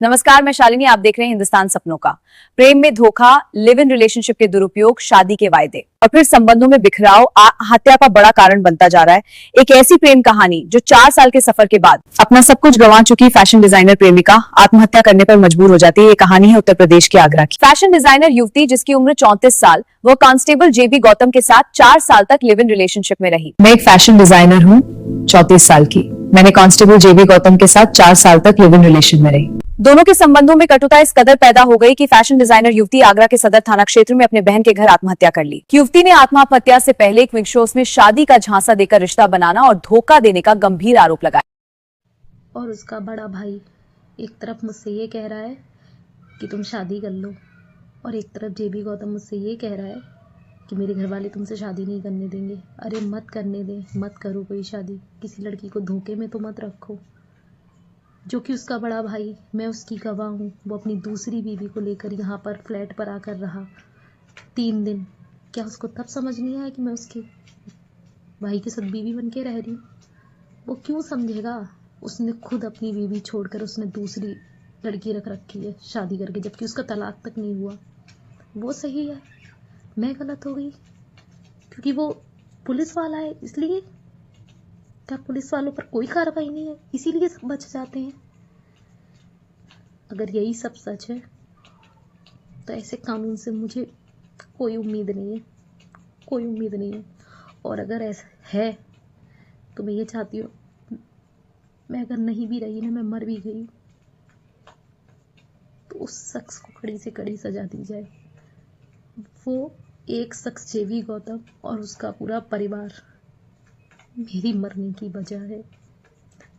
नमस्कार, मैं शालिनी। आप देख रहे हैं हिंदुस्तान सपनों का। प्रेम में धोखा, लिव इन रिलेशनशिप के दुरुपयोग, शादी के वायदे और फिर संबंधों में बिखराव हत्या का बड़ा कारण बनता जा रहा है। एक ऐसी प्रेम कहानी जो 4 साल के सफर के बाद अपना सब कुछ गंवा चुकी फैशन डिजाइनर प्रेमिका आत्महत्या करने पर मजबूर हो जाती है। ये कहानी है उत्तर प्रदेश के आगरा की। फैशन डिजाइनर युवती, जिसकी उम्र 34 साल, वो कांस्टेबल जेबी गौतम के साथ 4 साल तक लिव इन रिलेशनशिप में रही। मैं एक फैशन डिजाइनर हूँ, 34 साल की। मैंने कांस्टेबल जेबी गौतम के साथ 4 साल तक लिव इन रिलेशन में रही। दोनों के संबंधों में कटुता इस कदर पैदा हो गई कि फैशन डिजाइनर युवती आगरा के सदर थाना क्षेत्र में अपने बहन के घर आत्महत्या कर ली। युवती ने आत्महत्या से पहले एक विश्वास में शादी का झांसा देकर रिश्ता बनाना और धोखा देने का गंभीर आरोप लगाया। और उसका बड़ा भाई एक तरफ मुझसे ये कह रहा है कि तुम शादी कर लो, और एक तरफ जेबी गौतम मुझसे ये कह रहा है कि मेरे घर वाले तुमसे शादी नहीं करने देंगे। अरे मत करने दे, मत करो कोई शादी, किसी लड़की को धोखे में तो मत रखो। जो कि उसका बड़ा भाई, मैं उसकी गवाह हूँ, वो अपनी दूसरी बीवी को लेकर यहाँ पर फ्लैट पर आकर रहा 3 दिन। क्या उसको तब समझ नहीं आया कि मैं उसके भाई के साथ बीवी बन के रह रही हूँ? वो क्यों समझेगा? उसने खुद अपनी बीवी छोड़कर उसने दूसरी लड़की रख रखी है शादी करके, जबकि उसका तलाक तक नहीं हुआ। वो सही है, मैं गलत हो गई क्योंकि वो पुलिस वाला है इसलिए? क्या पुलिस वालों पर कोई कार्रवाई नहीं है इसीलिए सब बच जाते हैं? अगर यही सब सच है तो ऐसे कानून से मुझे कोई उम्मीद नहीं है, कोई उम्मीद नहीं है। और अगर ऐसा है तो मैं ये चाहती हूँ, मैं अगर नहीं भी रही ना, मैं मर भी गई, तो उस शख्स को कड़ी से कड़ी सजा दी जाए। वो एक शख्स जेबी गौतम और उसका पूरा परिवार मेरी मरने की वजह है।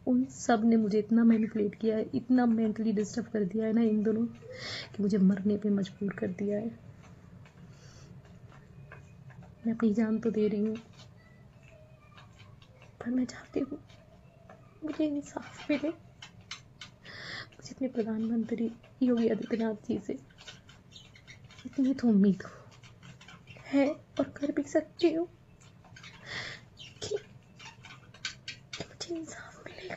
उन सब ने मुझे इतना मैनिपुलेट किया है, इतना मेंटली डिस्टर्ब कर दिया है ना इन दोनों, कि मुझे मरने पे मजबूर कर दिया है। मैं अपनी जान तो दे रही हूँ, पर मैं चाहती हूँ मुझे इंसाफ मिले। मुझे अपने प्रधानमंत्री योगी आदित्यनाथ जी से इतनी तो उम्मीद है और कर भी सकती हूँ कि मुझे इंसाफ मिलेगा।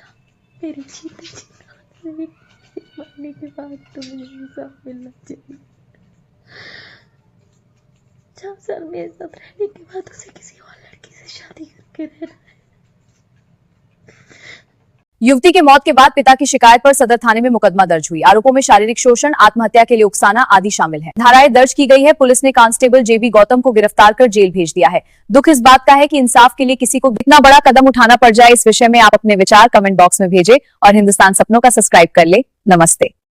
मेरी जीते जी मरने के बाद तो मुझे इंसाफ मिलना चाहिए। 4 साल मेरे साथ रहने के बाद उसे किसी और लड़की से शादी करके रहना है। युवती के मौत के बाद पिता की शिकायत पर सदर थाने में मुकदमा दर्ज हुई। आरोपों में शारीरिक शोषण, आत्महत्या के लिए उकसाना आदि शामिल है। धाराएं दर्ज की गई है। पुलिस ने कांस्टेबल जेबी गौतम को गिरफ्तार कर जेल भेज दिया है। दुख इस बात का है कि इंसाफ के लिए किसी को इतना बड़ा कदम उठाना पड़ जाए। इस विषय में आप अपने विचार कमेंट बॉक्स में भेजें और हिंदुस्तान सपनों का सब्सक्राइब कर ले। नमस्ते।